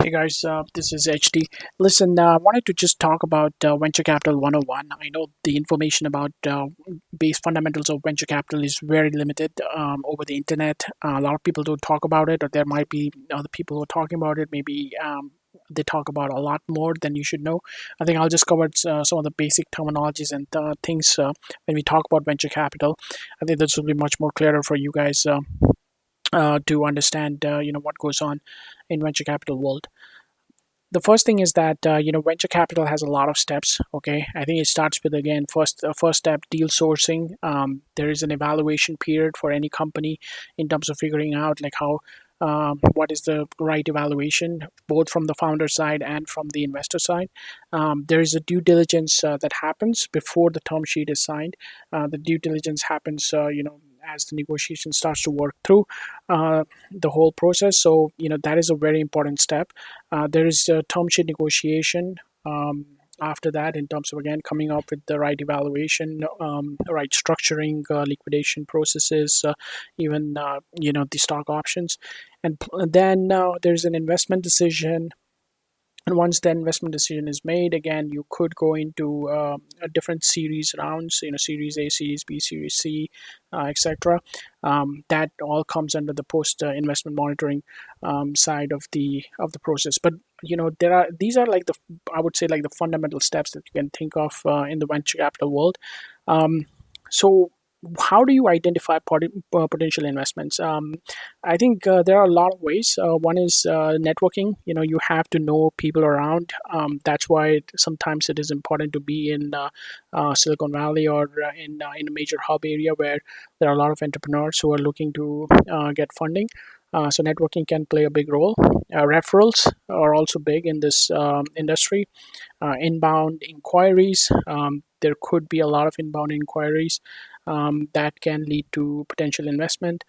Hey guys, this is HD. Listen, I wanted to just talk about Venture Capital 101. I know the information about base fundamentals of venture capital is very limited over the internet. A lot of people don't talk about it, or there might be other people who are talking about it. Maybe they talk about a lot more than you should know. I think I'll just cover some of the basic terminologies and things when we talk about venture capital. I think this will be much more clearer for you guys to understand, what goes on in venture capital world. The first thing is that venture capital has a lot of steps. Okay, I think it starts with, again, first step, deal sourcing. There is an evaluation period for any company in terms of figuring out like how what is the right evaluation, both from the founder side and from the investor side. There is a due diligence that happens before the term sheet is signed. The due diligence happens as the negotiation starts to work through the whole process. So that is a very important step. There is a term sheet negotiation after that, in terms of, again, coming up with the right evaluation, right structuring, liquidation processes, even the stock options, and then there's an investment decision. And once the investment decision is made, again, you could go into a different series rounds, Series A, Series B, Series C, etc. That all comes under the post investment monitoring side of the process. But these are like the, I would say, like the fundamental steps that you can think of in the venture capital world. So how do you identify potential investments? I think there are a lot of ways. One is networking. You have to know people around. That's why sometimes it is important to be in Silicon Valley, or in a major hub area where there are a lot of entrepreneurs who are looking to get funding. So networking can play a big role. Referrals are also big in this industry. Inbound inquiries. There could be a lot of inbound inquiries that can lead to potential investment.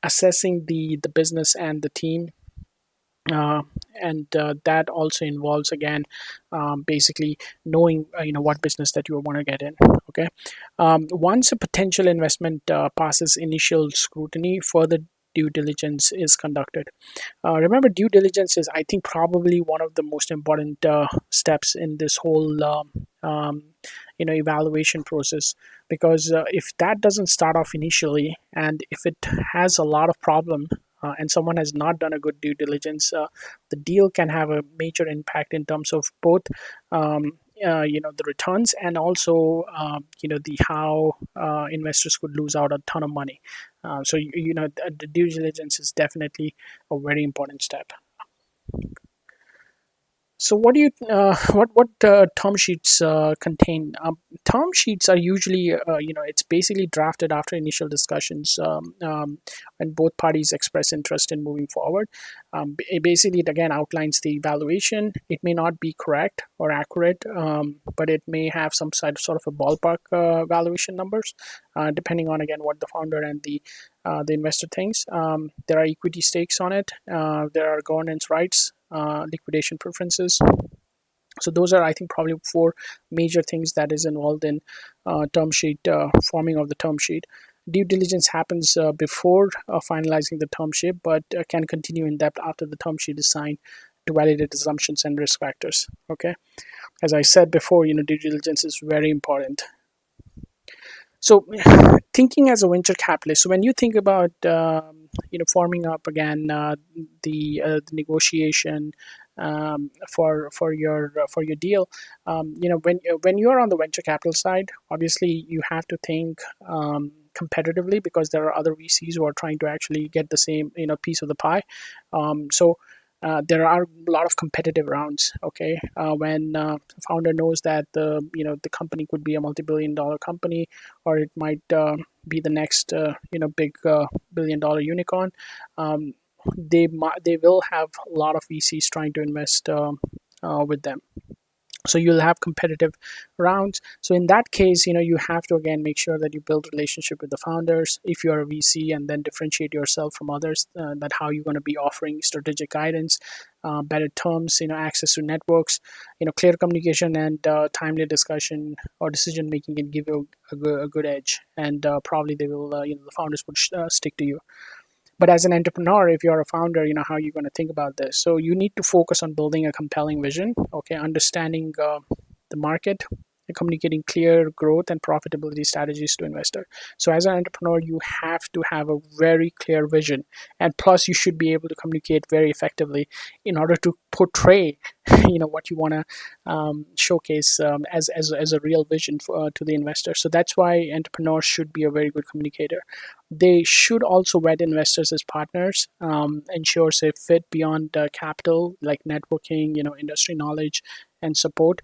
Assessing the business and the team, uh, and that also involves, again, basically knowing what business that you want to get in. Okay, once a potential investment passes initial scrutiny, further due diligence is conducted. Remember, due diligence is, I think, probably one of the most important steps in this whole evaluation process, because if that doesn't start off initially, and if it has a lot of problem, and someone has not done a good due diligence, the deal can have a major impact in terms of both the returns, and also the how investors could lose out a ton of money. So the due diligence is definitely a very important step. So what do you what term sheets contain? Term sheets are usually it's basically drafted after initial discussions, when both parties express interest in moving forward. Basically, it again outlines the evaluation. It may not be correct or accurate, but it may have some sort of a ballpark valuation numbers, depending on, again, what the founder and the investor thinks. There are equity stakes on it. There are governance rights, liquidation preferences. So those are, I think, probably four major things that is involved in term sheet forming of the term sheet. Due diligence happens before finalizing the term sheet, but can continue in depth after the term sheet is signed to validate assumptions and risk factors. Okay, as I said before, due diligence is very important. So, thinking as a venture capitalist, so when you think about forming up, again, the negotiation for your deal, when you are on the venture capital side, obviously you have to think competitively, because there are other VCs who are trying to actually get the same piece of the pie. So there are a lot of competitive rounds. Okay, when founder knows that the company could be a multi-billion-dollar company, or it might be the next big billion-dollar unicorn. They will have a lot of VCs trying to invest with them. So you'll have competitive rounds. So in that case, you have to, again, make sure that you build relationship with the founders if you're a VC, and then differentiate yourself from others, that how you're going to be offering strategic guidance, better terms, access to networks, clear communication, and timely discussion or decision making can give you a good edge. And probably they will the founders would stick to you. But as an entrepreneur, if you're a founder, how are you going to think about this? So you need to focus on building a compelling vision, okay, understanding the market, and communicating clear growth and profitability strategies to investor. So as an entrepreneur, you have to have a very clear vision, and plus you should be able to communicate very effectively in order to portray what you want to showcase as a real vision to the investor. So that's why entrepreneurs should be a very good communicator. They should also vet investors as partners, ensures a fit beyond capital, like networking, industry knowledge and support.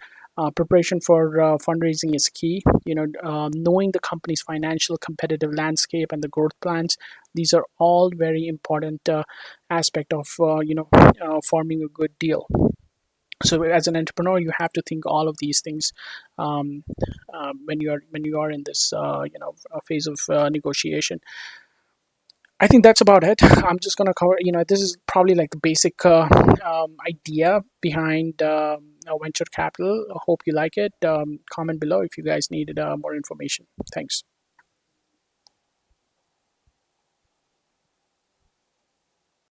Preparation for fundraising is key. Knowing the company's financial competitive landscape and the growth plans. These are all very important aspect of forming a good deal. So as an entrepreneur, you have to think all of these things um, when you are in this phase of negotiation. I think that's about it. I'm just gonna cover. This is probably like the basic idea behind venture capital. I hope you like it. Comment below if you guys needed more information. Thanks.